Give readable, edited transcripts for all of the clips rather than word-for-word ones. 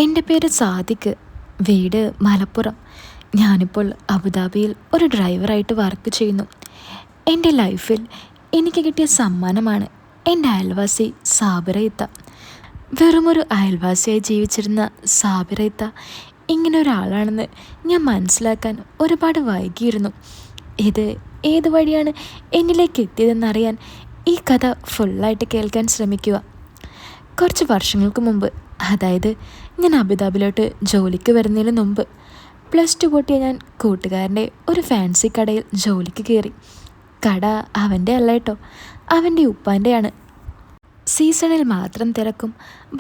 എൻ്റെ പേര് സാദിഖ്. വീട് മലപ്പുറം. ഞാനിപ്പോൾ അബുദാബിയിൽ ഒരു ഡ്രൈവറായിട്ട് വർക്ക് ചെയ്യുന്നു. എൻ്റെ ലൈഫിൽ എനിക്ക് കിട്ടിയ സമ്മാനമാണ് എൻ്റെ അയൽവാസി സാബിറയിത്ത. വെറുമൊരു അയൽവാസിയായി ജീവിച്ചിരുന്ന സാബിറയിത്ത ഇങ്ങനെ ഒരാളാണെന്ന് ഞാൻ മനസ്സിലാക്കാൻ ഒരുപാട് വൈകിയിരുന്നു. ഇത് ഏത് വഴിയാണ് എന്നിലേക്ക് എത്തിയതെന്നറിയാൻ ഈ കഥ ഫുള്ളായിട്ട് കേൾക്കാൻ ശ്രമിക്കുക. കുറച്ച് വർഷങ്ങൾക്ക് മുമ്പ്, അതായത് ഞാൻ അബുദാബിയിലോട്ട് ജോലിക്ക് വരുന്നതിന് മുമ്പ്, +2 പൊട്ടിയ ഞാൻ കൂട്ടുകാരൻ്റെ ഒരു ഫാൻസി കടയിൽ ജോലിക്ക് കയറി. കട അവൻ്റെ അല്ല കേട്ടോ, അവൻ്റെ ഉപ്പാൻ്റെയാണ്. സീസണിൽ മാത്രം തിരക്കും,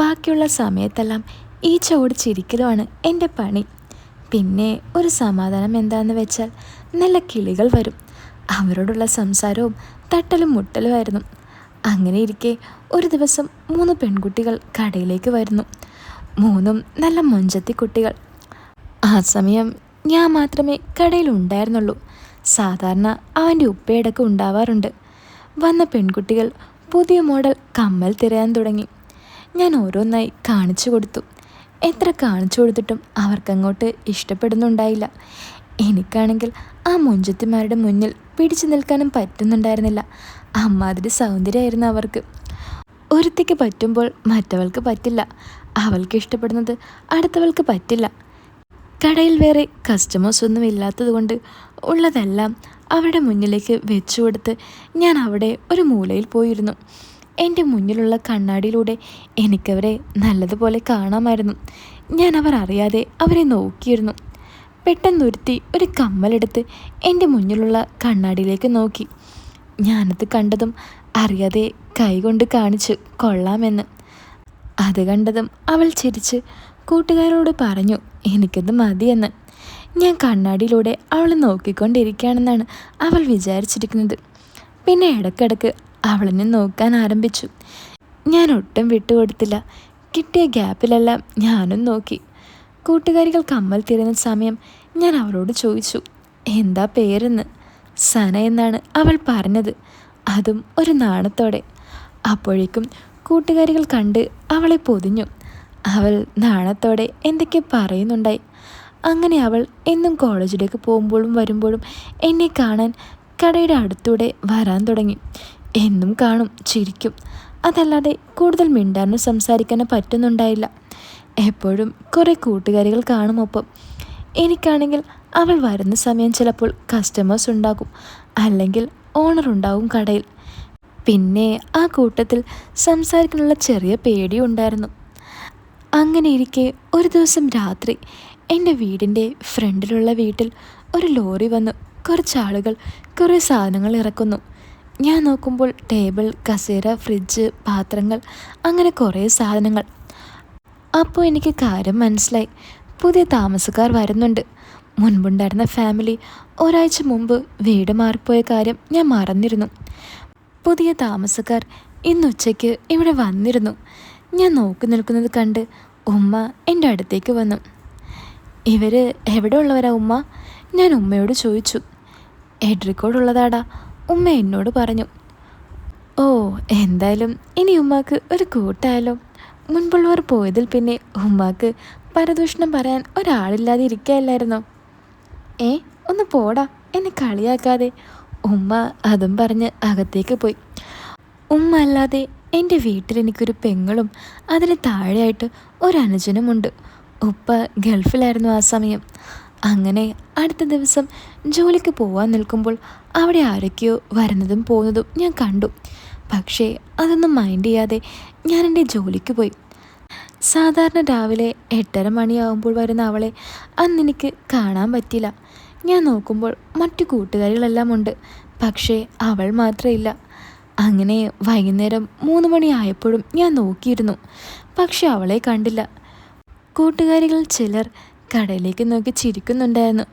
ബാക്കിയുള്ള സമയത്തെല്ലാം ഈച്ച ഓടിച്ചിരിക്കലുമാണ് എൻ്റെ പണി. പിന്നെ ഒരു സമാധാനം എന്താണെന്ന് വെച്ചാൽ നല്ല കിളികൾ വരും. അവരോടുള്ള സംസാരവും തട്ടലും മുട്ടലുമായിരുന്നു. അങ്ങനെ ഇരിക്കെ ഒരു ദിവസം 3 പെൺകുട്ടികൾ കടയിലേക്ക് വരുന്നു. 3 നല്ല മൊഞ്ചത്തി കുട്ടികൾ. ആ സമയം ഞാൻ മാത്രമേ കടയിൽ ഉണ്ടായിരുന്നുള്ളൂ. സാധാരണ അവൻ്റെ ഉപ്പയിടക്ക് ഉണ്ടാവാറുണ്ട്. വന്ന പെൺകുട്ടികൾ പുതിയ മോഡൽ കമ്മൽ തിരയാൻ തുടങ്ങി. ഞാൻ ഓരോന്നായി കാണിച്ചു കൊടുത്തു. എത്ര കാണിച്ചു കൊടുത്തിട്ടും അവർക്കങ്ങോട്ട് ഇഷ്ടപ്പെടുന്നുണ്ടായില്ല. എനിക്കാണെങ്കിൽ ആ മൊഞ്ചത്തിമാരുടെ മുന്നിൽ പിടിച്ചു നിൽക്കാനും പറ്റുന്നുണ്ടായിരുന്നില്ല. അമ്മാതിരി സൗന്ദര്യമായിരുന്നു അവർക്ക്. ഒരുത്തിക്ക് പറ്റുമ്പോൾ മറ്റവൾക്ക് പറ്റില്ല. അവൾക്ക് ഇഷ്ടപ്പെടുന്നത് അടുത്തവൾക്ക് പറ്റില്ല. കടയിൽ വേറെ കസ്റ്റമേഴ്സ് ഒന്നും ഇല്ലാത്തതുകൊണ്ട് ഉള്ളതെല്ലാം അവരുടെ മുന്നിലേക്ക് വെച്ചു കൊടുത്ത് ഞാൻ അവിടെ ഒരു മൂലയിൽ പോയിരുന്നു. എൻ്റെ മുന്നിലുള്ള കണ്ണാടിയിലൂടെ എനിക്കവരെ നല്ലതുപോലെ കാണാമായിരുന്നു. ഞാൻ അവർ അറിയാതെ അവരെ നോക്കിയിരുന്നു. പെട്ടെന്നൊരുത്തി ഒരു കമ്മലെടുത്ത് എൻ്റെ മുന്നിലുള്ള കണ്ണാടിയിലേക്ക് നോക്കി. ഞാനത് കണ്ടതും അറിയാതെ കൈകൊണ്ട് കാണിച്ചു കൊള്ളാമെന്ന്. അത് കണ്ടതും അവൾ ചിരിച്ച് കൂട്ടുകാരോട് പറഞ്ഞു എനിക്കത് മതിയെന്ന്. ഞാൻ കണ്ണാടിയിലൂടെ അവളെ നോക്കിക്കൊണ്ടിരിക്കുകയാണെന്നാണ് അവൾ വിചാരിച്ചിരിക്കുന്നത്. പിന്നെ ഇടയ്ക്കിടയ്ക്ക് അവളെന്നെ നോക്കാൻ ആരംഭിച്ചു. ഞാൻ ഒട്ടും വിട്ടുകൊടുത്തില്ല. കിട്ടിയ ഗ്യാപ്പിലെല്ലാം ഞാനും നോക്കി. കൂട്ടുകാരികൾ കമ്മൽ തിരയുന്ന സമയം ഞാൻ അവളോട് ചോദിച്ചു എന്താ പേരെന്ന്. സന എന്നാണ് അവൾ പറഞ്ഞത്, അതും ഒരു നാണത്തോടെ. അപ്പോഴേക്കും കൂട്ടുകാരികൾ കണ്ട് അവളെ പൊതിഞ്ഞു. അവൾ നാണത്തോടെ എന്തൊക്കെ പറയുന്നുണ്ടായി. അങ്ങനെ അവൾ എന്നും കോളേജിലേക്ക് പോകുമ്പോഴും വരുമ്പോഴും എന്നെ കാണാൻ കടയുടെ അടുത്തൂടെ വരാൻ തുടങ്ങി. എന്നും കാണും, ചിരിക്കും. അതല്ലാതെ കൂടുതൽ മിണ്ടാനോ സംസാരിക്കാനോ പറ്റുന്നുണ്ടായില്ല. എപ്പോഴും കുറേ കൂട്ടുകാരികൾ കാണുമൊപ്പം. എനിക്കാണെങ്കിൽ അവൾ വരുന്ന സമയം ചിലപ്പോൾ കസ്റ്റമേഴ്സ് ഉണ്ടാകും, അല്ലെങ്കിൽ ഓണർ ഉണ്ടാകും കടയിൽ. പിന്നെ ആ കൂട്ടത്തിൽ സംസാരിക്കാനുള്ള ചെറിയ പേടിയും ഉണ്ടായിരുന്നു. അങ്ങനെ ഇരിക്കെ ഒരു ദിവസം രാത്രി എൻ്റെ വീടിൻ്റെ ഫ്രണ്ടിലുള്ള വീട്ടിൽ ഒരു ലോറി വന്നു കുറച്ചാളുകൾ കുറേ സാധനങ്ങൾ ഇറക്കുന്നു. ഞാൻ നോക്കുമ്പോൾ ടേബിൾ, കസേര, ഫ്രിഡ്ജ്, പാത്രങ്ങൾ, അങ്ങനെ കുറേ സാധനങ്ങൾ. അപ്പോൾ എനിക്ക് കാര്യം മനസ്സിലായി. പുതിയ താമസക്കാർ വരുന്നുണ്ട്. മുൻപുണ്ടായിരുന്ന ഫാമിലി ഒരാഴ്ച മുമ്പ് വീട് മാറിപ്പോയ കാര്യം ഞാൻ മറന്നിരുന്നു. പുതിയ താമസക്കാർ ഇന്നുച്ചയ്ക്ക് ഇവിടെ വന്നിരുന്നു. ഞാൻ നോക്കി നിൽക്കുന്നത് കണ്ട് ഉമ്മ എൻ്റെ അടുത്തേക്ക് വന്നു. ഇവർ എവിടെ ഉള്ളവരാ ഉമ്മ? ഞാൻ ഉമ്മയോട് ചോദിച്ചു. എഡ്രിക്കോടുള്ളതാടാ, ഉമ്മ എന്നോട് പറഞ്ഞു. ഓ, എന്തായാലും ഇനി ഉമ്മാക്ക് ഒരു കൂട്ടായാലോ. മുൻപുള്ളവർ പോയതിൽ പിന്നെ ഉമ്മാക്ക് പരദൂഷണം പറയാൻ ഒരാളില്ലാതെ ഇരിക്കുകയല്ലായിരുന്നോ? ഒന്ന് പോടാ, എന്നെ കളിയാക്കാതെ. ഉമ്മ അതും പറഞ്ഞ് അകത്തേക്ക് പോയി. ഉമ്മ അല്ലാതെ എൻ്റെ വീട്ടിൽ എനിക്കൊരു പെങ്ങളും അതിന് താഴെയായിട്ട് ഒരു അനുജനുമുണ്ട്. ഉപ്പ ഗൾഫിലായിരുന്നു ആ സമയം. അങ്ങനെ അടുത്ത ദിവസം ജോലിക്ക് പോവാൻ നിൽക്കുമ്പോൾ അവിടെ ആരൊക്കെയോ വരുന്നതും പോകുന്നതും ഞാൻ കണ്ടു. പക്ഷേ അതൊന്നും മൈൻഡ് ചെയ്യാതെ ഞാൻ എൻ്റെ ജോലിക്ക് പോയി. സാധാരണ രാവിലെ 8:30 മണിയാകുമ്പോൾ വരുന്ന അവളെ അന്നെനിക്ക് കാണാൻ പറ്റില്ല. ഞാൻ നോക്കുമ്പോൾ മറ്റു കൂട്ടുകാരികളെല്ലാം ഉണ്ട്, പക്ഷേ അവൾ മാത്രമില്ല. അങ്ങനെ വൈകുന്നേരം 3 മണിയായപ്പോഴും ഞാൻ നോക്കിയിരുന്നു, പക്ഷെ അവളെ കണ്ടില്ല. കൂട്ടുകാരികൾ ചിലർ കടയിലേക്ക് നോക്കി ചിരിക്കുന്നുണ്ടായിരുന്നു.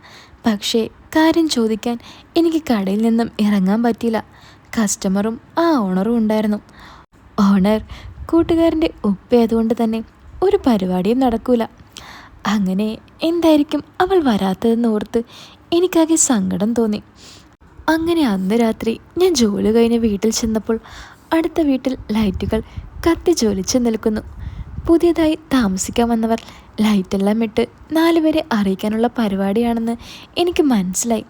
പക്ഷേ കാര്യം ചോദിക്കാൻ എനിക്ക് കടയിൽ നിന്നും ഇറങ്ങാൻ പറ്റിയില്ല. കസ്റ്റമറും ആ ഓണറും ഉണ്ടായിരുന്നു. ഓണർ കൂട്ടുകാരൻ്റെ ഉപ്പയായതുകൊണ്ട് തന്നെ ഒരു പരിപാടിയും നടക്കൂല. അങ്ങനെ എന്തായിരിക്കും അവൾ വരാത്തതെന്ന് ഓർത്ത് എനിക്കാകെ സങ്കടം തോന്നി. അങ്ങനെ അന്ന് രാത്രി ഞാൻ ജോലി കഴിഞ്ഞ് വീട്ടിൽ ചെന്നപ്പോൾ അടുത്ത വീട്ടിൽ ലൈറ്റുകൾ കത്തി ജ്വലിച്ച് നിൽക്കുന്നു. പുതിയതായി താമസിക്കാൻ വന്നവർ ലൈറ്റെല്ലാം ഇട്ട് 4 പേരെ അറിയിക്കാനുള്ള പരിപാടിയാണെന്ന് എനിക്ക് മനസ്സിലായി.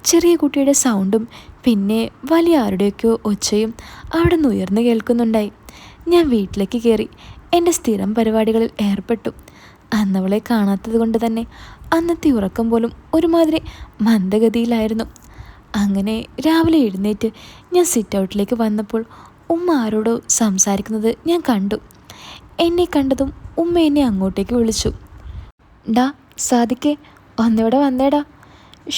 ചെറിയ കുട്ടിയുടെ സൗണ്ടും പിന്നെ വലിയ ആരുടെയൊക്കെയോ ഒച്ചയും അവിടെ നിന്ന് ഉയർന്നു കേൾക്കുന്നുണ്ടായി. ഞാൻ വീട്ടിലേക്ക് കയറി എൻ്റെ സ്ഥിരം പരിപാടികളിൽ ഏർപ്പെട്ടു. അന്നവളെ കാണാത്തത് കൊണ്ട് തന്നെ അന്നത്തെ ഉറക്കം പോലും ഒരുമാതിരി മന്ദഗതിയിലായിരുന്നു. അങ്ങനെ രാവിലെ എഴുന്നേറ്റ് ഞാൻ സിറ്റ് ഔട്ടിലേക്ക് വന്നപ്പോൾ ഉമ്മ ആരോടോ സംസാരിക്കുന്നത് ഞാൻ കണ്ടു. എന്നെ കണ്ടതും ഉമ്മ എന്നെ അങ്ങോട്ടേക്ക് വിളിച്ചു. ഡാ സാദിക്കേ, ഒന്നിവിടെ വന്നേടാ.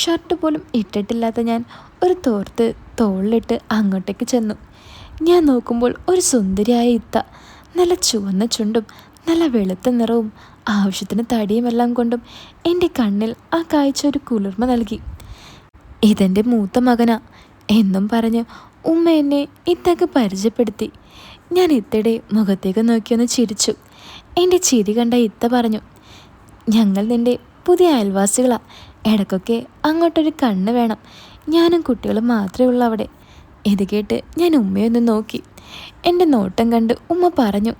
ഷർട്ട് പോലും ഇട്ടിട്ടില്ലാത്ത ഞാൻ ഒരു തോർത്ത് തോളിലിട്ട് അങ്ങോട്ടേക്ക് ചെന്നു. ഞാൻ നോക്കുമ്പോൾ ഒരു സുന്ദരിയായ ഇത്ത, നല്ല ചുവന്ന ചുണ്ടും നല്ല വെളുത്ത നിറവും ആവശ്യത്തിന് തടിയുമെല്ലാം കൊണ്ടും എൻ്റെ കണ്ണിൽ ആ കാഴ്ച ഒരു കുളിർമ നൽകി. ഇതെൻ്റെ മൂത്ത മകനാ എന്നും പറഞ്ഞ് ഉമ്മ എന്നെ ഇത്തക്ക് പരിചയപ്പെടുത്തി. ഞാൻ ഇത്തയുടെ മുഖത്തേക്ക് നോക്കിയൊന്ന് ചിരിച്ചു. എൻ്റെ ചിരി കണ്ട ഇത്ത പറഞ്ഞു, ഞങ്ങൾ നിൻ്റെ പുതിയ അയൽവാസികളാ, ഇടയ്ക്കൊക്കെ അങ്ങോട്ടൊരു കണ്ണ് വേണം, ഞാനും കുട്ടികളും മാത്രമേ ഉള്ളൂ അവിടെ. ഇത് കേട്ട് ഞാൻ ഉമ്മയൊന്ന് നോക്കി. എൻ്റെ നോട്ടം കണ്ട് ഉമ്മ പറഞ്ഞു,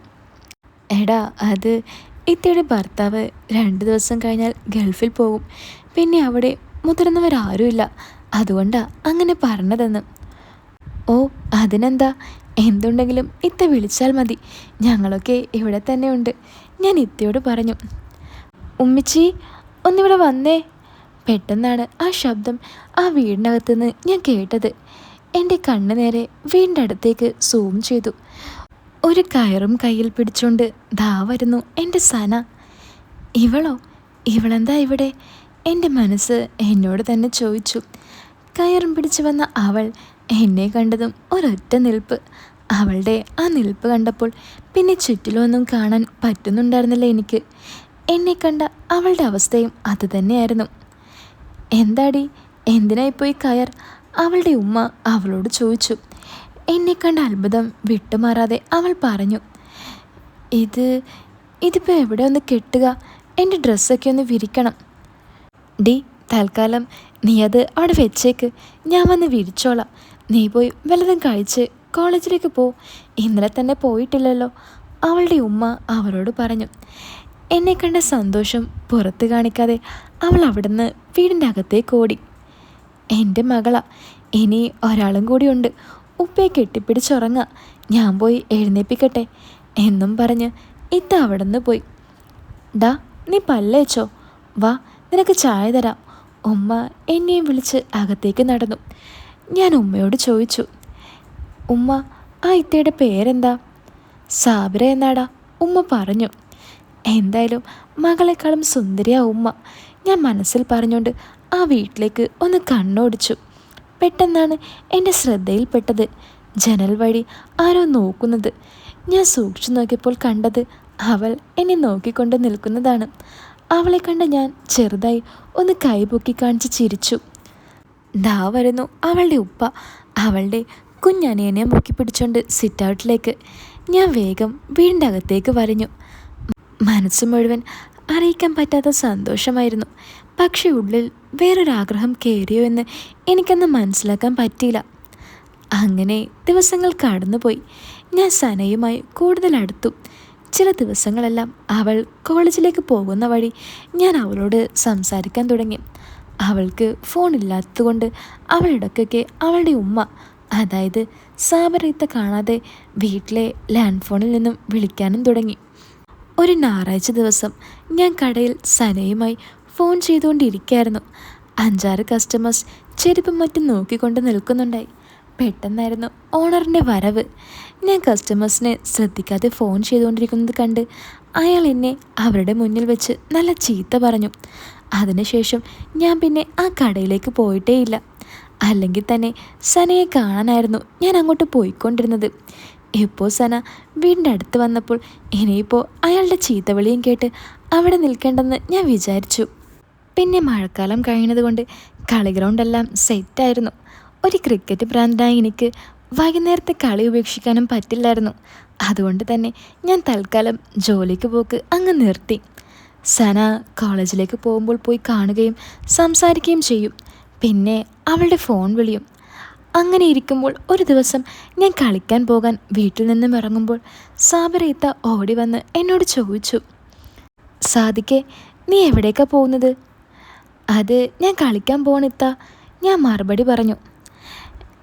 എടാ അത് ഇത്തയുടെ ഭർത്താവ് 2 ദിവസം കഴിഞ്ഞാൽ ഗൾഫിൽ പോകും, പിന്നെ അവിടെ മുതിർന്നവരാരുമില്ല, അതുകൊണ്ടാ അങ്ങനെ പറഞ്ഞതെന്ന്. ഓ അതിനെന്താ, എന്തുണ്ടെങ്കിലും ഇത്ത വിളിച്ചാൽ മതി, ഞങ്ങളൊക്കെ ഇവിടെ തന്നെ ഉണ്ട്, ഞാൻ ഇത്തയോട് പറഞ്ഞു. ഉമ്മിച്ചി ഒന്നിവിടെ വന്നേ. പെട്ടെന്നാണ് ആ ശബ്ദം ആ വീടിനകത്തുനിന്ന് ഞാൻ കേട്ടത്. എൻ്റെ കണ്ണ് നേരെ വീടിൻ്റെ അടുത്തേക്ക് സൂം ചെയ്തു. ഒരു കയറും കയ്യിൽ പിടിച്ചുകൊണ്ട് ദാ വരുന്നു എൻ്റെ സന. ഇവളോ, ഇവളെന്താ ഇവിടെ? എൻ്റെ മനസ്സ് എന്നോട് തന്നെ ചോദിച്ചു. കയറും പിടിച്ചു വന്ന അവൾ എന്നെ കണ്ടതും ഒരൊറ്റ നിൽപ്പ്. അവളുടെ ആ നിൽപ്പ് കണ്ടപ്പോൾ പിന്നെ ചുറ്റിലൊന്നും കാണാൻ പറ്റുന്നുണ്ടായിരുന്നില്ല എനിക്ക്. എന്നെ കണ്ട അവളുടെ അവസ്ഥയും അതുതന്നെയായിരുന്നു. എന്താടി, എന്തിനായിപ്പോയി കയർ? അവളുടെ ഉമ്മ അവളോട് ചോദിച്ചു. എന്നെ കണ്ട അത്ഭുതം വിട്ടുമാറാതെ അവൾ പറഞ്ഞു, ഇതിപ്പോൾ എവിടെ ഒന്ന് കെട്ടുക, എൻ്റെ ഡ്രസ്സൊക്കെ ഒന്ന് വിരിക്കണം. ഡി തൽക്കാലം നീ അത് അവിടെ വെച്ചേക്ക്, ഞാൻ വന്ന് വിരിച്ചോളാം. നീ പോയി വല്ലതും കഴിച്ച് കോളേജിലേക്ക് പോ, ഇന്നലെ തന്നെ പോയിട്ടില്ലല്ലോ, അവളുടെ ഉമ്മ അവളോട് പറഞ്ഞു. എന്നെ കണ്ട സന്തോഷം പുറത്ത് കാണിക്കാതെ അവൾ അവിടുന്ന് വീടിൻ്റെ അകത്തേക്ക് ഓടി. എൻ്റെ മകളാ, ഇനി ഒരാളും കൂടിയുണ്ട്, ഉപ്പയെ കെട്ടിപ്പിടിച്ചുറങ്ങാം, ഞാൻ പോയി എഴുന്നേപ്പിക്കട്ടെ എന്നും പറഞ്ഞ് ഇത്ത അവിടെ നിന്ന് പോയി. ഡാ നീ പല്ലേച്ചോ, വാ നിനക്ക് ചായ തരാം. ഉമ്മ എന്നെയും വിളിച്ച് അകത്തേക്ക് നടന്നു. ഞാൻ ഉമ്മയോട് ചോദിച്ചു, ഉമ്മ ആ ഇത്തയുടെ പേരെന്താ? സാബിറ എന്നാടാ, ഉമ്മ പറഞ്ഞു. എന്തായാലും മകളെക്കാളും സുന്ദരിയാ ഉമ്മ, ഞാൻ മനസ്സിൽ പറഞ്ഞുകൊണ്ട് ആ വീട്ടിലേക്ക് ഒന്ന് കണ്ണോടിച്ചു. പെട്ടെന്നാണ് എൻ്റെ ശ്രദ്ധയിൽപ്പെട്ടത് ജനൽ വഴി ആരോ നോക്കുന്നത്. ഞാൻ സൂക്ഷിച്ചു നോക്കിയപ്പോൾ കണ്ടത് അവൾ എന്നെ നോക്കിക്കൊണ്ട് നിൽക്കുന്നതാണ്. അവളെ കണ്ട ഞാൻ ചെറുതായി ഒന്ന് കൈപൊക്കി കാണിച്ച് ചിരിച്ചു. ദാ വരുന്നു അവളുടെ ഉപ്പ, അവളുടെ കുഞ്ഞനിയനെ മുക്കി പിടിച്ചുകൊണ്ട് സിറ്റ് ഔട്ടിലേക്ക്. ഞാൻ വേഗം വീടിൻ്റെ അകത്തേക്ക് വരഞ്ഞു. മനസ്സ് മുഴുവൻ അറിയിക്കാൻ പറ്റാത്ത സന്തോഷമായിരുന്നു. പക്ഷേ ഉള്ളിൽ വേറൊരാഗ്രഹം കയറിയോ എന്ന് എനിക്കന്ന് മനസ്സിലാക്കാൻ പറ്റിയില്ല. അങ്ങനെ ദിവസങ്ങൾ കടന്നുപോയി. ഞാൻ സനയുമായി കൂടുതൽ അടുത്തു. ചില ദിവസങ്ങളെല്ലാം അവൾ കോളേജിലേക്ക് പോകുന്ന വഴി ഞാൻ അവളോട് സംസാരിക്കാൻ തുടങ്ങി. അവൾക്ക് ഫോണില്ലാത്തതുകൊണ്ട് അവൾ ഇടയ്ക്കൊക്കെ അവളുടെ ഉമ്മ, അതായത് സാബറീത്ത കാണാതെ വീട്ടിലെ ലാൻഡ് ഫോണിൽ നിന്നും വിളിക്കാനും തുടങ്ങി. ഒരു ഞായറാഴ്ച ദിവസം ഞാൻ കടയിൽ സനയുമായി ഫോൺ ചെയ്തുകൊണ്ടിരിക്കുകയായിരുന്നു. 5-6 കസ്റ്റമേഴ്സ് ചെരുപ്പും മറ്റും നോക്കിക്കൊണ്ട് നിൽക്കുന്നുണ്ടായി. പെട്ടെന്നായിരുന്നു ഓണറിൻ്റെ വരവ്. ഞാൻ കസ്റ്റമേഴ്സിനെ ശ്രദ്ധിക്കാതെ ഫോൺ ചെയ്തുകൊണ്ടിരിക്കുന്നത് കണ്ട് അയാൾ എന്നെ അവരുടെ മുന്നിൽ വെച്ച് നല്ല ചീത്ത പറഞ്ഞു. അതിനുശേഷം ഞാൻ പിന്നെ ആ കടയിലേക്ക് പോയിട്ടേയില്ല. അല്ലെങ്കിൽ തന്നെ സനയെ കാണാനായിരുന്നു ഞാൻ അങ്ങോട്ട് പോയിക്കൊണ്ടിരുന്നത്. ഇപ്പോൾ സന വീടിൻ്റെ അടുത്ത് വന്നപ്പോൾ ഇനിയിപ്പോൾ അയാളുടെ ചീത്തവിളിയും കേട്ട് അവിടെ നിൽക്കേണ്ടെന്ന് ഞാൻ വിചാരിച്ചു. പിന്നെ മഴക്കാലം കഴിയുന്നതുകൊണ്ട് കളി ഗ്രൗണ്ടെല്ലാം സെറ്റായിരുന്നു. ഒരു ക്രിക്കറ്റ് ഭ്രാന്തനായി എനിക്ക് വൈകുന്നേരത്തെ കളി ഉപേക്ഷിക്കാനും പറ്റില്ലായിരുന്നു. അതുകൊണ്ട് തന്നെ ഞാൻ തൽക്കാലം ജോലിക്ക് പോക്ക് അങ്ങ് നിർത്തി. സന കോളേജിലേക്ക് പോകുമ്പോൾ പോയി കാണുകയും സംസാരിക്കുകയും ചെയ്യും. പിന്നെ അവളുടെ ഫോൺ വിളിയും. അങ്ങനെ ഇരിക്കുമ്പോൾ ഒരു ദിവസം ഞാൻ കളിക്കാൻ പോകാൻ വീട്ടിൽ നിന്നും ഇറങ്ങുമ്പോൾ സാബിറ ഇത്ത ഓടി വന്ന് എന്നോട് ചോദിച്ചു, സാദിക്കെ, നീ എവിടേക്കാണ് പോകുന്നത്? അത് ഞാൻ കളിക്കാൻ പോകണിത്ത. ഞാൻ മറുപടി പറഞ്ഞു.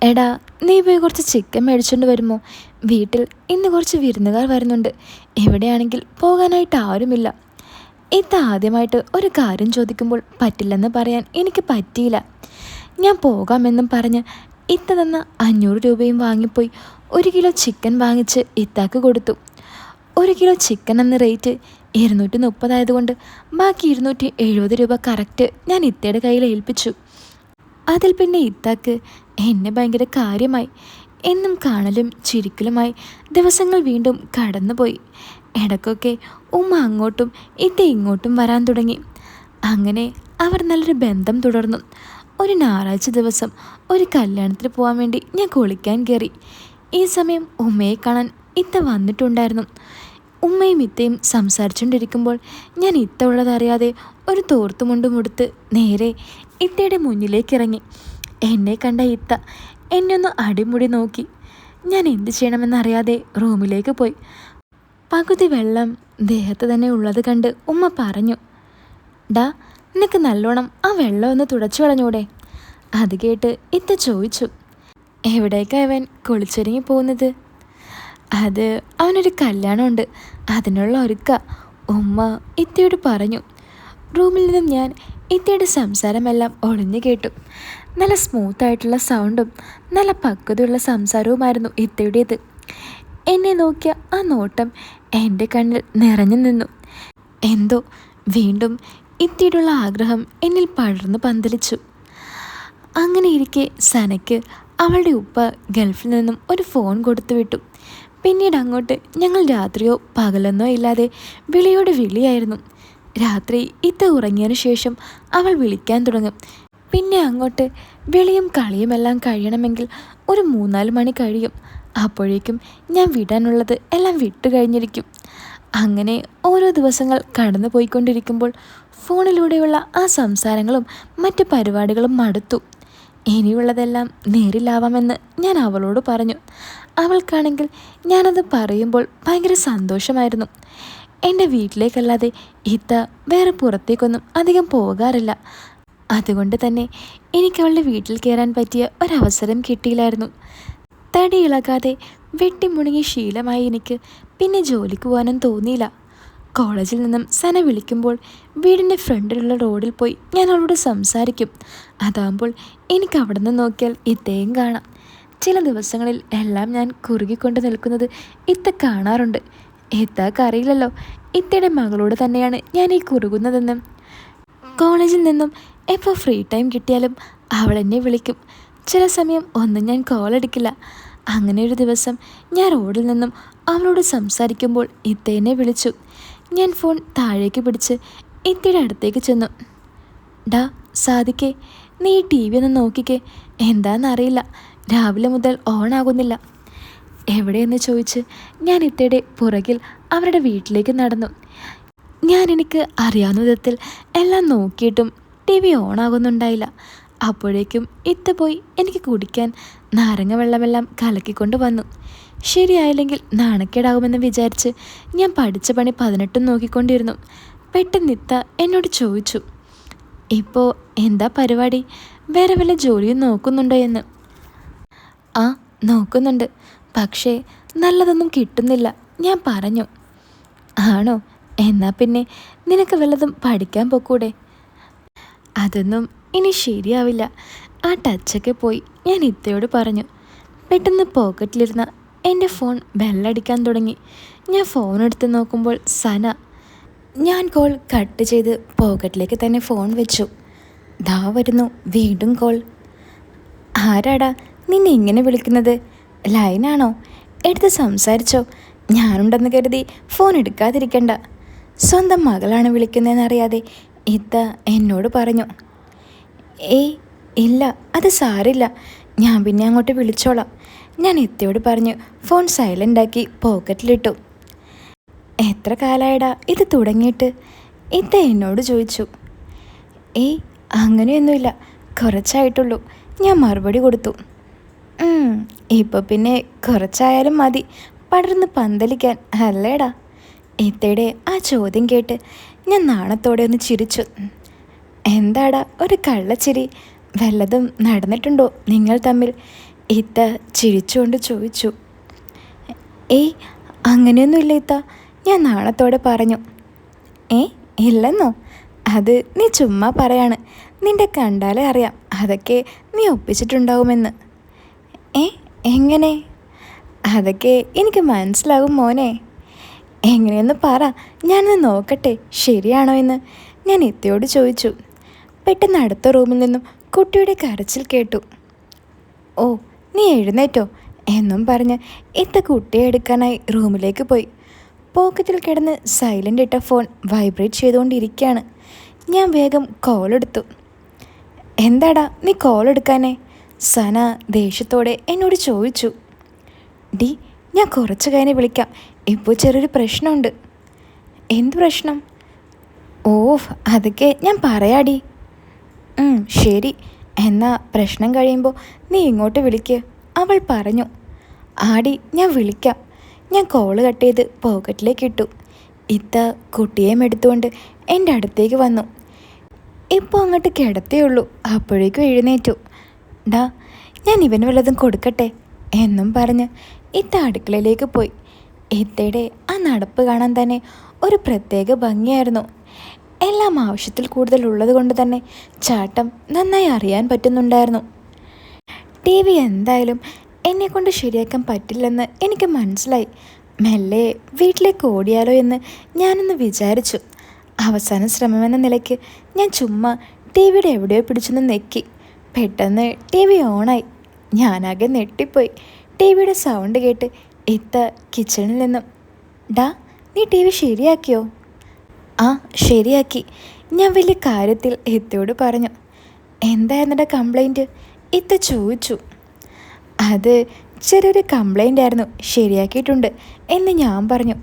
എടാ, നീ പോയി കുറച്ച് ചിക്കൻ മേടിച്ചുകൊണ്ട് വരുമോ? വീട്ടിൽ ഇന്ന് കുറച്ച് വിരുന്നുകാർ വരുന്നുണ്ട്. എവിടെയാണെങ്കിൽ പോകാനായിട്ട് ആരുമില്ല. ഇത്ത ആദ്യമായിട്ട് ഒരു കാര്യം ചോദിക്കുമ്പോൾ പറ്റില്ലെന്ന് പറയാൻ എനിക്ക് പറ്റിയില്ല. ഞാൻ പോകാമെന്നും പറഞ്ഞ് ഇത്ത തന്ന 500 രൂപയും വാങ്ങിപ്പോയി 1 കിലോ ചിക്കൻ വാങ്ങിച്ച് ഇത്താക്ക് കൊടുത്തു. 1 കിലോ ചിക്കൻ എന്ന റേറ്റ് 230 ആയതുകൊണ്ട് ബാക്കി 270 രൂപ കറക്റ്റ് ഞാൻ ഇത്തയുടെ കയ്യിൽ ഏൽപ്പിച്ചു. അതിൽ പിന്നെ ഇത്താക്ക് എന്നെ ഭയങ്കര കാര്യമായി. എന്നും കാണലും ചിരിക്കലുമായി ദിവസങ്ങൾ വീണ്ടും കടന്നുപോയി. ഇടയ്ക്കൊക്കെ ഉമ്മ അങ്ങോട്ടും ഇത്ത ഇങ്ങോട്ടും വരാൻ തുടങ്ങി. അങ്ങനെ അവർ നല്ലൊരു ബന്ധം തുടർന്നു. ഒരു ഞായറാഴ്ച ദിവസം ഒരു കല്യാണത്തിന് പോകാൻ വേണ്ടി ഞാൻ കുളിക്കാൻ കയറി. ഈ സമയം ഉമ്മയെ കാണാൻ ഇത്ത വന്നിട്ടുണ്ടായിരുന്നു. ഉമ്മയും ഇത്തയും സംസാരിച്ചുകൊണ്ടിരിക്കുമ്പോൾ ഞാൻ ഇത്ത ഉള്ളതറിയാതെ ഒരു തോർത്തുമുണ്ടും ഉടുത്ത് നേരെ ഇത്തയുടെ മുന്നിലേക്ക് ഇറങ്ങി. എന്നെ കണ്ട ഇത്ത എന്നെ ഒന്ന് അടിമുടി നോക്കി. ഞാൻ എന്ത് ചെയ്യണമെന്നറിയാതെ റൂമിലേക്ക് പോയി. പകുതി വെള്ളം ദേഹത്ത് തന്നെ ഉള്ളത് കണ്ട് ഉമ്മ പറഞ്ഞു, ഡാ, നിനക്ക് നല്ലോണം ആ വെള്ളം ഒന്ന് തുടച്ചു കളഞ്ഞൂടെ? അത് കേട്ട് ഇത്ത ചോദിച്ചു, എവിടേക്കാണ് അവൻ കുളിച്ചൊരുങ്ങി പോകുന്നത്? അത് അവനൊരു കല്യാണമുണ്ട്, അതിനുള്ള ഒരുക്ക, ഉമ്മ ഇത്തയോട് പറഞ്ഞു. റൂമിൽ നിന്നും ഞാൻ ഇത്തയുടെ സംസാരമെല്ലാം ഒളിഞ്ഞു കേട്ടു. നല്ല സ്മൂത്തായിട്ടുള്ള സൗണ്ടും നല്ല പക്വതയുള്ള സംസാരവുമായിരുന്നു ഇത്തയുടേത്. എന്നെ നോക്കിയ ആ നോട്ടം എൻ്റെ കണ്ണിൽ നിറഞ്ഞു നിന്നു. എന്തോ വീണ്ടും ഇത്തയോടുള്ള ആഗ്രഹം എന്നിൽ പടർന്നു പന്തലിച്ചു. അങ്ങനെ ഇരിക്കെ സനയ്ക്ക് അവളുടെ ഉപ്പ ഗൾഫിൽ നിന്നും ഒരു ഫോൺ കൊടുത്തു വിട്ടു. പിന്നീട് അങ്ങോട്ട് ഞങ്ങൾ രാത്രിയോ പകലെന്നോ ഇല്ലാതെ വിളിയോട് വിളിയായിരുന്നു. രാത്രി ഇത്ത ഉറങ്ങിയതിനു ശേഷം അവൾ വിളിക്കാൻ തുടങ്ങും. പിന്നെ അങ്ങോട്ട് വിളിയും കളിയുമെല്ലാം കഴിയണമെങ്കിൽ ഒരു 3-4 മണി കഴിയും. അപ്പോഴേക്കും ഞാൻ വിടാനുള്ളത് എല്ലാം വിട്ടു കഴിഞ്ഞിരിക്കും. അങ്ങനെ ഓരോ ദിവസങ്ങൾ കടന്നു പോയിക്കൊണ്ടിരിക്കുമ്പോൾ ഫോണിലൂടെയുള്ള ആ സംസാരങ്ങളും മറ്റ് പരിപാടികളും മടുത്തു. ഇനിയുള്ളതെല്ലാം നേരിലാവാമെന്ന് ഞാൻ അവളോട് പറഞ്ഞു. അവൾക്കാണെങ്കിൽ ഞാനത് പറയുമ്പോൾ ഭയങ്കര സന്തോഷമായിരുന്നു. എൻ്റെ വീട്ടിലേക്കല്ലാതെ ഇത്ത വേറെ പുറത്തേക്കൊന്നും അധികം പോകാറില്ല. അതുകൊണ്ട് തന്നെ എനിക്കവളുടെ വീട്ടിൽ കയറാൻ പറ്റിയ ഒരവസരം കിട്ടിയില്ലായിരുന്നു. തടി ഇളകാതെ വെട്ടിമുണങ്ങി ശീലമായി എനിക്ക് പിന്നെ ജോലിക്ക് പോകാനും തോന്നിയില്ല. കോളേജിൽ നിന്നും സന വിളിക്കുമ്പോൾ വീടിൻ്റെ ഫ്രണ്ടിലുള്ള റോഡിൽ പോയി ഞാൻ അവളോട് സംസാരിക്കും. അതാകുമ്പോൾ എനിക്ക് അവിടെ നിന്ന് നോക്കിയാൽ ഇത്തയും കാണാം. ചില ദിവസങ്ങളിൽ എല്ലാം ഞാൻ കുറുകിക്കൊണ്ട് നിൽക്കുന്നത് ഇത്ത കാണാറുണ്ട്. ഇത്താക്കറിയില്ലല്ലോ ഇത്തയുടെ മകളോട് തന്നെയാണ് ഞാൻ ഈ കുറുകുന്നതെന്നും. കോളേജിൽ നിന്നും എപ്പോൾ ഫ്രീ ടൈം കിട്ടിയാലും അവൾ എന്നെ വിളിക്കും. ചില സമയം ഒന്നും ഞാൻ കോൾ എടുക്കില്ല. അങ്ങനെ ഒരു ദിവസം ഞാൻ റോഡിൽ നിന്നും അവളോട് സംസാരിക്കുമ്പോൾ ഇത്ത എന്നെ വിളിച്ചു. ഞാൻ ഫോൺ താഴേക്ക് പിടിച്ച് ഇത്തയുടെ അടുത്തേക്ക് ചെന്നു. ഡാ സാദിക്കേ, നീ ഈ TV ഒന്ന് നോക്കിക്കേ, എന്താണെന്നറിയില്ല, രാവിലെ മുതൽ ഓൺ ആകുന്നില്ല. എവിടെയെന്ന് ചോദിച്ച് ഞാൻ ഇത്തയുടെ പുറകിൽ അവരുടെ വീട്ടിലേക്ക് നടന്നു. എനിക്ക് അറിയാവുന്ന വിധത്തിൽ എല്ലാം നോക്കിയിട്ടും TV ഓണാകുന്നുണ്ടായില്ല. അപ്പോഴേക്കും ഇത്ത പോയി എനിക്ക് കുടിക്കാൻ നാരങ്ങ വെള്ളമെല്ലാം കലക്കിക്കൊണ്ട് വന്നു. ശരിയായില്ലെങ്കിൽ നാണക്കേടാകുമെന്ന് വിചാരിച്ച് ഞാൻ പഠിച്ച പണി 18 നോക്കിക്കൊണ്ടിരുന്നു. പെട്ടെന്ന് ഇത്ത എന്നോട് ചോദിച്ചു, ഇപ്പോൾ എന്താ പരിപാടി? വേറെ വല്ല ജോലിയും നോക്കുന്നുണ്ടോ എന്ന്. ആ, നോക്കുന്നുണ്ട്, പക്ഷേ നല്ലതൊന്നും കിട്ടുന്നില്ല, ഞാൻ പറഞ്ഞു. ആണോ? എന്നാൽ പിന്നെ നിനക്ക് വല്ലതും പഠിക്കാൻ പോക്കൂടെ? അതൊന്നും ഇനി ശരിയാവില്ല, ആ ടച്ചൊക്കെ പോയി, ഞാൻ ഇത്തയോട് പറഞ്ഞു. പെട്ടെന്ന് പോക്കറ്റിലിരുന്ന എൻ്റെ ഫോൺ ബെല്ലടിക്കാൻ തുടങ്ങി. ഞാൻ ഫോൺ എടുത്ത് നോക്കുമ്പോൾ സന. ഞാൻ കോൾ കട്ട് ചെയ്ത് പോക്കറ്റിലേക്ക് തന്നെ ഫോൺ വെച്ചു. ദാ വരുന്നു വീണ്ടും കോൾ. ആരാടാ നിന്നെ ഇങ്ങനെ വിളിക്കുന്നത്? ലൈനാണോ? എടുത്ത് സംസാരിച്ചോ. ഞാനുണ്ടെന്ന് കരുതി ഫോൺ എടുക്കാതിരിക്കണ്ട. സ്വന്തം മകളാണ് വിളിക്കുന്നതെന്നറിയാതെ ഇത്ത എന്നോട് പറഞ്ഞു. ഏയ് ഇല്ല, അത് സാരില്ല, ഞാൻ പിന്നെ അങ്ങോട്ട് വിളിച്ചോളാം. ഞാൻ ഇത്തയോട് പറഞ്ഞ് ഫോൺ സൈലൻ്റാക്കി പോക്കറ്റിലിട്ടു. എത്ര കാലമായിടാ ഇത് തുടങ്ങിയിട്ട്? ഇത്ത എന്നോട് ചോദിച്ചു. ഏയ് അങ്ങനെയൊന്നുമില്ല, കുറച്ചായിട്ടുള്ളൂ, ഞാൻ മറുപടി കൊടുത്തു. ഉം, ഇപ്പൊ പിന്നെ കുറച്ചായാലും മതി പടർന്ന് പന്തലിക്കാൻ അല്ലേടാ. ഇത്തയുടെ ആ ചോദ്യം കേട്ട് ഞാൻ നാണത്തോടെ ഒന്ന് ചിരിച്ചു. എന്താടാ ഒരു കള്ളച്ചിരി? വല്ലതും നടന്നിട്ടുണ്ടോ നിങ്ങൾ തമ്മിൽ? ഇത്ത ചിരിച്ചുകൊണ്ട് ചോദിച്ചു. ഏയ്, അങ്ങനെയൊന്നുമില്ല ഇത്ത, ഞാൻ നാണത്തോടെ പറഞ്ഞു. ഏ, ഇല്ലെന്നോ? അത് നീ ചുമ്മാ പറയാണ്. നിന്റെ കണ്ടാലേ അറിയാം അതൊക്കെ നീ ഒപ്പിച്ചിട്ടുണ്ടാവുമെന്ന്. ഏ, എങ്ങനെ? അതൊക്കെ എനിക്ക് മനസ്സിലാകും മോനെ. എങ്ങനെയൊന്ന് പറ, ഞാനൊന്ന് നോക്കട്ടെ ശരിയാണോ എന്ന്, ഞാൻ ഇത്തയോട് ചോദിച്ചു. പെട്ടെന്ന് അടുത്ത റൂമിൽ നിന്നും കുട്ടിയുടെ കരച്ചിൽ കേട്ടു. ഓ, നീ എഴുന്നേറ്റോ എന്നും പറഞ്ഞ് ഇത്ത കുട്ടിയെ എടുക്കാനായി റൂമിലേക്ക് പോയി. പോക്കറ്റിൽ കിടന്ന് സൈലൻ്റ് ഇട്ട ഫോൺ വൈബ്രേറ്റ് ചെയ്തുകൊണ്ടിരിക്കുകയാണ്. ഞാൻ വേഗം കോളെടുത്തു. എന്താടാ നീ കോൾ എടുക്കാനേ? സന ദേഷ്യത്തോടെ എന്നോട് ചോദിച്ചു. ഡി, ഞാൻ കുറച്ച് കഴിഞ്ഞ് വിളിക്കാം, ഇപ്പോൾ ചെറിയൊരു പ്രശ്നമുണ്ട്. എന്ത് പ്രശ്നം? ഓഫ്, അതൊക്കെ ഞാൻ പറയാടി. ശരി, എന്നാ പ്രശ്നം കഴിയുമ്പോൾ നീ ഇങ്ങോട്ട് വിളിക്ക്, അവൾ പറഞ്ഞു. ആടി, ഞാൻ വിളിക്കാം. ഞാൻ കോള് കട്ട് ചെയ്ത് പോക്കറ്റിലേക്ക് ഇട്ടു. ഇത്ത കുട്ടിയേയും എടുത്തുകൊണ്ട് എൻ്റെ അടുത്തേക്ക് വന്നു. ഇപ്പോൾ അങ്ങോട്ട് കിടത്തേയുള്ളൂ, അപ്പോഴേക്കും എഴുന്നേറ്റു. ഡാ, ഞാൻ ഇവന് വല്ലതും കൊടുക്കട്ടെ എന്നും പറഞ്ഞ് ഇത്ത അടുക്കളയിലേക്ക് പോയി. ഇത്തയുടെ ആ നടപ്പ് കാണാൻ തന്നെ ഒരു പ്രത്യേക ഭംഗിയായിരുന്നു. എല്ലാം ആവശ്യത്തിൽ കൂടുതൽ ഉള്ളത് കൊണ്ട് തന്നെ ചാട്ടം നന്നായി അറിയാൻ പറ്റുന്നുണ്ടായിരുന്നു. ടി വി എന്തായാലും എന്നെക്കൊണ്ട് ശരിയാക്കാൻ പറ്റില്ലെന്ന് എനിക്ക് മനസ്സിലായി. മെല്ലെ വീട്ടിലേക്ക് ഓടിയാലോ എന്ന് ഞാനൊന്ന് വിചാരിച്ചു. അവസാന ശ്രമമെന്ന നിലയ്ക്ക് ഞാൻ ചുമ്മാ ടി വിയുടെ എവിടെയോ പിടിച്ചൊന്ന് നെക്കി. പെട്ടെന്ന് ടി വി ഓണായി. ഞാനാകെ നെട്ടിപ്പോയി. ടി വിയുടെ സൗണ്ട് കേട്ട് ഇത്ത കിച്ചണിൽ നിന്നും, ഡാ, നീ ടി വി ശരിയാക്കിയോ? ആ, ശരിയാക്കി, ഞാൻ വലിയ കാര്യത്തിൽ ഇത്തയോട് പറഞ്ഞു. എന്തായിരുന്നടാ കംപ്ലൈൻറ്റ്? ഇത്ത ചോദിച്ചു. അത് ചെറിയൊരു കംപ്ലൈൻ്റ് ആയിരുന്നു, ശരിയാക്കിയിട്ടുണ്ട് എന്ന് ഞാൻ പറഞ്ഞു.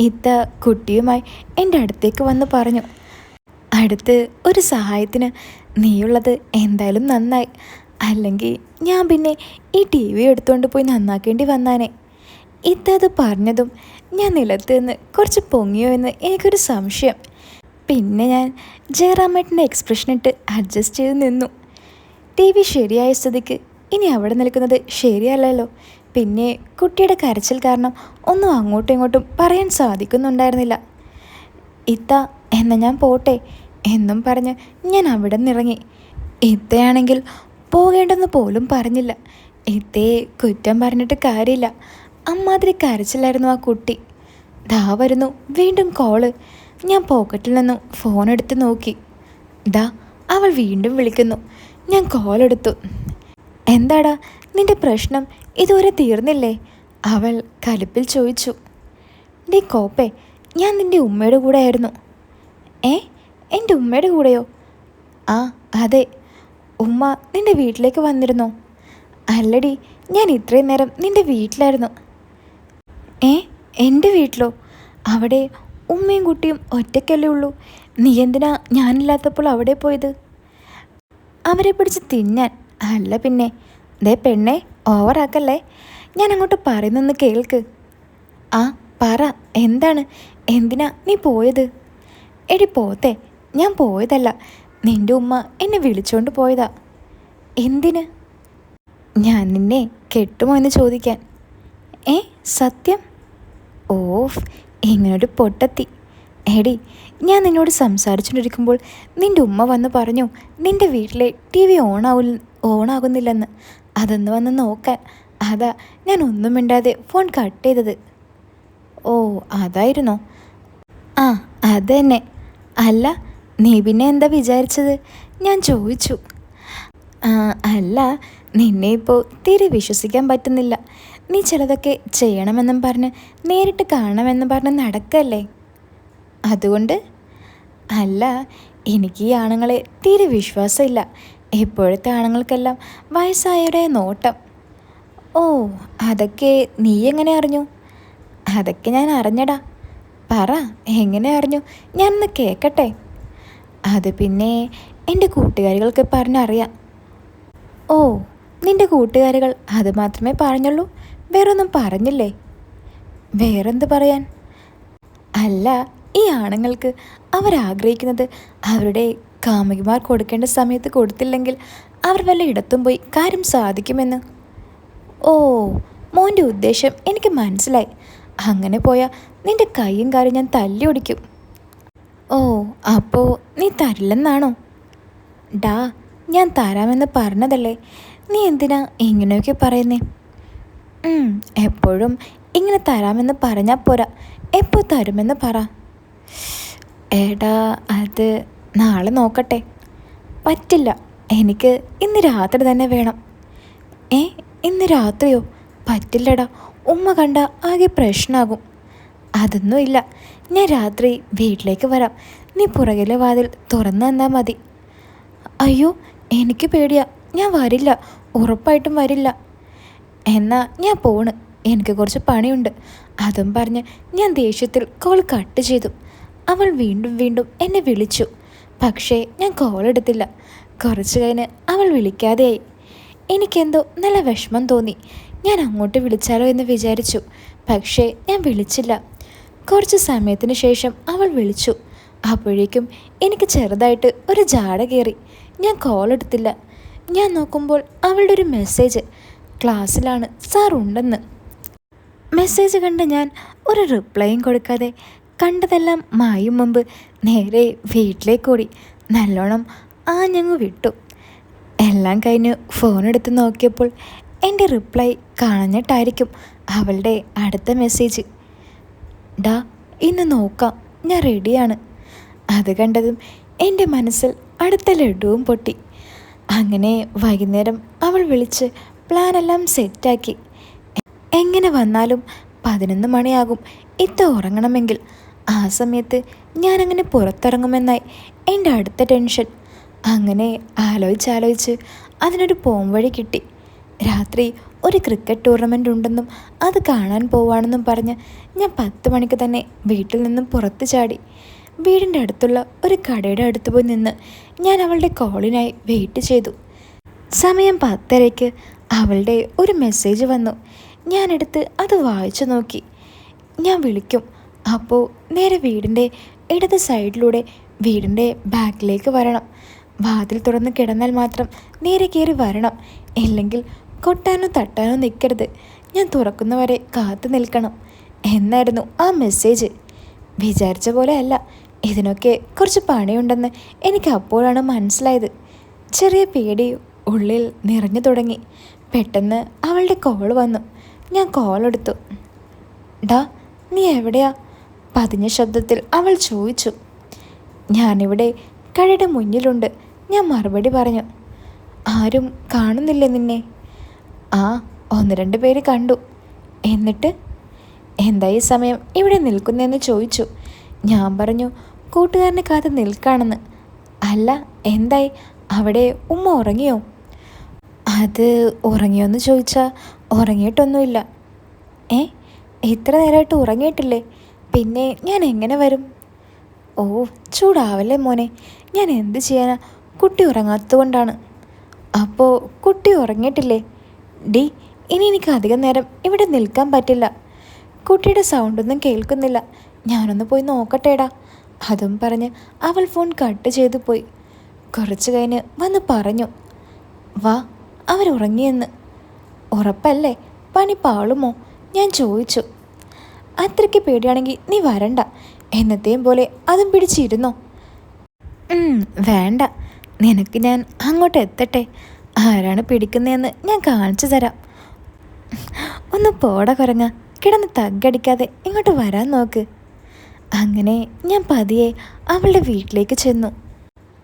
ഇത്ത കുട്ടിയുമായി എൻ്റെ അടുത്തേക്ക് വന്ന് പറഞ്ഞു. അടുത്ത് ഒരു സഹായത്തിന് നീയുള്ളത് എന്തായാലും നന്നായി, അല്ലെങ്കിൽ ഞാൻ പിന്നെ ഈ ടി വി എടുത്തുകൊണ്ട് പോയി നന്നാക്കേണ്ടി വന്നാനേ. ഇത്ത അത് പറഞ്ഞതും ഞാൻ നിലത്ത് നിന്ന് കുറച്ച് പൊങ്ങിയോ എന്ന് എനിക്കൊരു സംശയം. പിന്നെ ഞാൻ ജയറാമേട്ടൻ്റെ എക്സ്പ്രഷൻ ഇട്ട് അഡ്ജസ്റ്റ് ചെയ്ത് നിന്നു. ടി വി ശരിയായ സ്ഥിതിക്ക് ഇനി അവിടെ നിൽക്കുന്നത് ശരിയല്ലല്ലോ. പിന്നെ കുട്ടിയുടെ കരച്ചിൽ കാരണം ഒന്നും അങ്ങോട്ടും ഇങ്ങോട്ടും പറയാൻ സാധിക്കുന്നുണ്ടായിരുന്നില്ല. ഇത്ത, എന്നാ ഞാൻ പോട്ടെ എന്നും പറഞ്ഞ് ഞാൻ അവിടെ നിന്നിറങ്ങി. ഇത്തയാണെങ്കിൽ പോകേണ്ടെന്ന് പോലും പറഞ്ഞില്ല. ഇത്തയെ കുറ്റം പറഞ്ഞിട്ട് കാര്യമില്ല, അമ്മാതിരി കരച്ചിലായിരുന്നു ആ കുട്ടി. ദാ വരുന്നു വീണ്ടും കോള്. ഞാൻ പോക്കറ്റിൽ നിന്നും ഫോൺ എടുത്ത് നോക്കി. ദാ അവൾ വീണ്ടും വിളിക്കുന്നു. ഞാൻ കോളെടുത്തു. എന്താടാ നിന്റെ പ്രശ്നം, ഇതുവരെ തീർന്നില്ലേ? അവൾ കലിപ്പിൽ ചോദിച്ചു. ഡീ കോപ്പേ, ഞാൻ നിൻ്റെ ഉമ്മയുടെ കൂടെ ആയിരുന്നു. ഏ, എൻ്റെ ഉമ്മയുടെ കൂടെയോ? ആ അതെ. ഉമ്മ നിൻ്റെ വീട്ടിലേക്ക് വന്നിരുന്നോ? അല്ലടി, ഞാൻ ഇത്രയും നേരം നിൻ്റെ വീട്ടിലായിരുന്നു. ഏ, എൻ്റെ വീട്ടിലോ? അവിടെ ഉമ്മയും കുട്ടിയും ഒറ്റയ്ക്കല്ലേ ഉള്ളൂ. നീ എന്തിനാ ഞാനില്ലാത്തപ്പോൾ അവിടെ പോയത്? അവരെ പിടിച്ച് തിന്നാൻ. അല്ല പിന്നെ. ദേ പെണ്ണെ, ഓവറാക്കല്ലേ. ഞാൻ അങ്ങോട്ട് പറയുന്നൊന്ന് കേൾക്ക്. ആ പറ, എന്താണ്? എന്തിനാ നീ പോയത്? എടി പോത്തെ, ഞാൻ പോയതല്ല, നിൻ്റെ ഉമ്മ എന്നെ വിളിച്ചോണ്ട് പോയതാ. എന്തിന്? ഞാൻ നിന്നെ കെട്ടുമോ എന്ന് ചോദിക്കാൻ. ഏ, സത്യം? ഓഫ്, ഇങ്ങനൊരു പൊട്ടത്തി. എടി, ഞാൻ നിന്നോട് സംസാരിച്ചുകൊണ്ടിരിക്കുമ്പോൾ നിൻ്റെ ഉമ്മ വന്ന് പറഞ്ഞു നിൻ്റെ വീട്ടിലെ ടി വി ഓണാകുന്നില്ലെന്ന്. അതൊന്ന് വന്ന് നോക്കാൻ. അതാ ഞാൻ ഒന്നും മിണ്ടാതെ ഫോൺ കട്ട് ചെയ്തത്. ഓ, അതായിരുന്നോ? ആ, അത് തന്നെ. അല്ല, നീ പിന്നെ എന്താ വിചാരിച്ചത്? ഞാൻ ചോദിച്ചു. അല്ല, നിന്നെ ഇപ്പോൾ തീരെ വിശ്വസിക്കാൻ പറ്റുന്നില്ല. നീ ചിലതൊക്കെ ചെയ്യണമെന്നും പറഞ്ഞ് നേരിട്ട് കാണണമെന്നും പറഞ്ഞ് നടക്കല്ലേ. അതുകൊണ്ട്? അല്ല, എനിക്ക് ഈ ആണുങ്ങളെ തീരെ വിശ്വാസമില്ല. ഇപ്പോഴത്തെ ആണുങ്ങൾക്കെല്ലാം വയസ്സായവരുടെ നോട്ടം. ഓ, അതൊക്കെ നീ എങ്ങനെ അറിഞ്ഞു? അതൊക്കെ ഞാൻ അറിഞ്ഞടാ. പറ, എങ്ങനെ അറിഞ്ഞു? ഞാനൊന്ന് കേൾക്കട്ടെ. അത് പിന്നെ എൻ്റെ കൂട്ടുകാരികൾക്ക് പറഞ്ഞറിയാം. ഓ, നിന്റെ കൂട്ടുകാരികൾ അത് മാത്രമേ പറഞ്ഞുള്ളൂ, വേറൊന്നും പറഞ്ഞില്ലേ? വേറെന്ത് പറയാൻ? അല്ല, ഈ ആണുങ്ങൾക്ക് അവരാഗ്രഹിക്കുന്നത് അവരുടെ കാമുകിമാർ കൊടുക്കേണ്ട സമയത്ത് കൊടുത്തില്ലെങ്കിൽ അവർ വല്ല ഇടത്തും പോയി കാര്യം സാധിക്കുമെന്ന്. ഓ, മോൻ്റെ ഉദ്ദേശം എനിക്ക് മനസ്സിലായി. അങ്ങനെ പോയാൽ നിന്റെ കൈയും കാര്യം ഞാൻ തല്ലി ഒടിക്കും. ഓ, അപ്പോൾ നീ തരില്ലെന്നാണോ? ഡാ, ഞാൻ തരാമെന്ന് പറഞ്ഞതല്ലേ, നീ എന്തിനാ ഇങ്ങനെയൊക്കെ പറയുന്നേ? എപ്പോഴും ഇങ്ങനെ തരാമെന്ന് പറഞ്ഞാൽ പോരാ, എപ്പോൾ തരുമെന്ന് പറ. ഏടാ, അത് നാളെ നോക്കട്ടെ. പറ്റില്ല, എനിക്ക് ഇന്ന് രാത്രി തന്നെ വേണം. ഇന്ന് രാത്രിയോ? പറ്റില്ലടാ, ഉമ്മ കണ്ട ആകെ പ്രശ്നമാകും. അതൊന്നുമില്ല, ഞാൻ രാത്രി വീട്ടിലേക്ക് വരാം. നീ പുറകിലെ വാതിൽ തുറന്നു തന്നാൽ മതി. അയ്യോ, എനിക്ക് പേടിയാ, ഞാൻ വരില്ല, ഉറപ്പായിട്ടും വരില്ല. എന്നാ ഞാൻ പോണ്, എനിക്ക് കുറച്ച് പണിയുണ്ട്. അതും പറഞ്ഞ് ഞാൻ ദേഷ്യത്തിൽ കോൾ കട്ട് ചെയ്തു. അവൾ വീണ്ടും വീണ്ടും എന്നെ വിളിച്ചു, പക്ഷേ ഞാൻ കോൾ എടുത്തില്ല. കുറച്ച് കഴിഞ്ഞ് അവൾ വിളിക്കാതെയായി. എനിക്കെന്തോ നല്ല വിഷമം തോന്നി. ഞാൻ അങ്ങോട്ട് വിളിച്ചാലോ എന്ന് വിചാരിച്ചു, പക്ഷേ ഞാൻ വിളിച്ചില്ല. കുറച്ച് സമയത്തിന് ശേഷം അവൾ വിളിച്ചു. അപ്പോഴേക്കും എനിക്ക് ചെറുതായിട്ട് ഒരു ജാട കയറി. ഞാൻ കോൾ എടുത്തില്ല. ഞാൻ നോക്കുമ്പോൾ അവളുടെ ഒരു മെസ്സേജ്, ക്ലാസ്സിലാണ് സാർ ഉണ്ടെന്ന്. മെസ്സേജ് കണ്ട് ഞാൻ ഒരു റിപ്ലൈയും കൊടുക്കാതെ കണ്ടതെല്ലാം മായും മുമ്പ് നേരെ വീട്ടിലേക്ക് ഓടി. നല്ലോണം ഞങ്ങൾ വിട്ടു. എല്ലാം കഴിഞ്ഞ് ഫോണെടുത്ത് നോക്കിയപ്പോൾ എൻ്റെ റിപ്ലൈ കാണഞ്ഞിട്ടായിരിക്കും അവളുടെ അടുത്ത മെസ്സേജ്. ഡാ, ഇന്ന് നോക്കാം, ഞാൻ റെഡിയാണ്. അത് കണ്ടതും എൻ്റെ മനസ്സിൽ അടുത്ത ലഡുവും പൊട്ടി. അങ്ങനെ വൈകുന്നേരം അവൾ വിളിച്ച് പ്ലാനെല്ലാം സെറ്റാക്കി. എങ്ങനെ വന്നാലും 11 മണിയാകും ഇത്ത ഉറങ്ങണമെങ്കിൽ. ആ സമയത്ത് ഞാനങ്ങനെ പുറത്തിറങ്ങുമെന്നായി എൻ്റെ അടുത്ത ടെൻഷൻ. അങ്ങനെ ആലോചിച്ച് അതിനൊരു പോംവഴി കിട്ടി. രാത്രി ഒരു ക്രിക്കറ്റ് ടൂർണമെൻ്റ് ഉണ്ടെന്നും അത് കാണാൻ പോവാണെന്നും പറഞ്ഞ് ഞാൻ 10 മണിക്ക് തന്നെ വീട്ടിൽ നിന്നും പുറത്ത് ചാടി. വീടിൻ്റെ അടുത്തുള്ള ഒരു കടയുടെ അടുത്ത് പോയി നിന്ന് ഞാൻ അവളുടെ കോളിനായി വെയിറ്റ് ചെയ്തു. സമയം 10:30 അവളുടെ ഒരു മെസ്സേജ് വന്നു. ഞാനെടുത്ത് അത് വായിച്ചു നോക്കി. ഞാൻ വിളിക്കും, അപ്പോൾ നേരെ വീടിൻ്റെ ഇടത് സൈഡിലൂടെ വീടിൻ്റെ ബാക്കിലേക്ക് വരണം. വാതിൽ തുറന്ന് കിടന്നാൽ മാത്രം നേരെ കയറി വരണം, ഇല്ലെങ്കിൽ കൊട്ടാനോ തട്ടാനോ നിൽക്കരുത്. ഞാൻ തുറക്കുന്നവരെ കാത്തു നിൽക്കണം എന്നായിരുന്നു ആ മെസ്സേജ്. വിചാരിച്ച പോലെ അല്ല, ഇതിനൊക്കെ കുറച്ച് പണിയുണ്ടെന്ന് എനിക്ക് അപ്പോഴാണ് മനസ്സിലായത്. ചെറിയ പേടി ഉള്ളിൽ നിറഞ്ഞു തുടങ്ങി. പെട്ടെന്ന് അവളുടെ കോൾ വന്നു. ഞാൻ കോൾ എടുത്തു. ഡാ, നീ എവിടെയാ? പതിഞ്ഞ ശബ്ദത്തിൽ അവൾ ചോദിച്ചു. ഞാനിവിടെ കടയുടെ മുന്നിലുണ്ട്, ഞാൻ മറുപടി പറഞ്ഞു. ആരും കാണുന്നില്ലേ നിന്നെ? 1-2 പേര് കണ്ടു. എന്നിട്ട് എന്തായി സമയം ഇവിടെ നിൽക്കുന്നതെന്ന് ചോദിച്ചു. ഞാൻ പറഞ്ഞു കൂട്ടുകാരനെ കാത്ത് നിൽക്കാണെന്ന്. അല്ല, എന്തായി, അവിടെ ഉമ്മ ഉറങ്ങിയോ? അത് ഉറങ്ങിയോന്ന് ചോദിച്ചാൽ ഉറങ്ങിയിട്ടൊന്നുമില്ല. ഇത്ര നേരമായിട്ട് ഉറങ്ങിയിട്ടില്ലേ? പിന്നെ ഞാൻ എങ്ങനെ വരും? ഓ, ചൂടാവല്ലേ മോനെ, ഞാൻ എന്ത് ചെയ്യാനാ, കുട്ടി ഉറങ്ങാത്തതുകൊണ്ടാണ്. അപ്പോൾ കുട്ടി ഉറങ്ങിയിട്ടില്ലേ? ഡി, ഇനി എനിക്ക് അധികം നേരം ഇവിടെ നിൽക്കാൻ പറ്റില്ല. കുട്ടിയുടെ സൗണ്ടൊന്നും കേൾക്കുന്നില്ല, ഞാനൊന്ന് പോയി നോക്കട്ടേടാ. അതും പറഞ്ഞ് അവൾ ഫോൺ കട്ട് ചെയ്തു പോയി. കുറച്ച് കഴിഞ്ഞ് വന്ന് പറഞ്ഞു, വാ, അവരുറങ്ങിയെന്ന്. ഉറപ്പല്ലേ? പണി പാളുമോ? ഞാൻ ചോദിച്ചു. അത്രയ്ക്ക് പേടിയാണെങ്കിൽ നീ വരണ്ട, എന്നത്തെയും പോലെ അതും പിടിച്ചിരുന്നോ? വേണ്ട, നിനക്ക് ഞാൻ അങ്ങോട്ട് എത്തട്ടെ, ആരാണ് പിടിക്കുന്നതെന്ന് ഞാൻ കാണിച്ചു തരാം. ഒന്ന് പോട കുരങ്ങ, കിടന്ന് തగ్గടിക്കാതെ ഇങ്ങോട്ട് വരാൻ നോക്ക്. അങ്ങനെ ഞാൻ പതിയെ അവളുടെ വീട്ടിലേക്ക് ചെന്നു.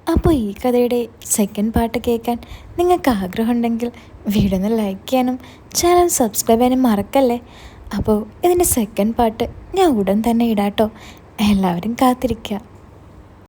അപ്പോൾ ഈ കഥയുടെ സെക്കൻഡ് പാർട്ട് കേൾക്കാൻ നിങ്ങൾക്ക് ആഗ്രഹമുണ്ടെങ്കിൽ വീഡിയോ ഒന്ന് ലൈക്ക് ചെയ്യാനും ചാനൽ സബ്സ്ക്രൈബ് ചെയ്യാനും മറക്കല്ലേ. അപ്പോൾ ഇതിൻ്റെ സെക്കൻഡ് പാർട്ട് ഞാൻ ഉടൻ തന്നെ ഇടാട്ടോ. എല്ലാവരും കാത്തിരിക്കുക.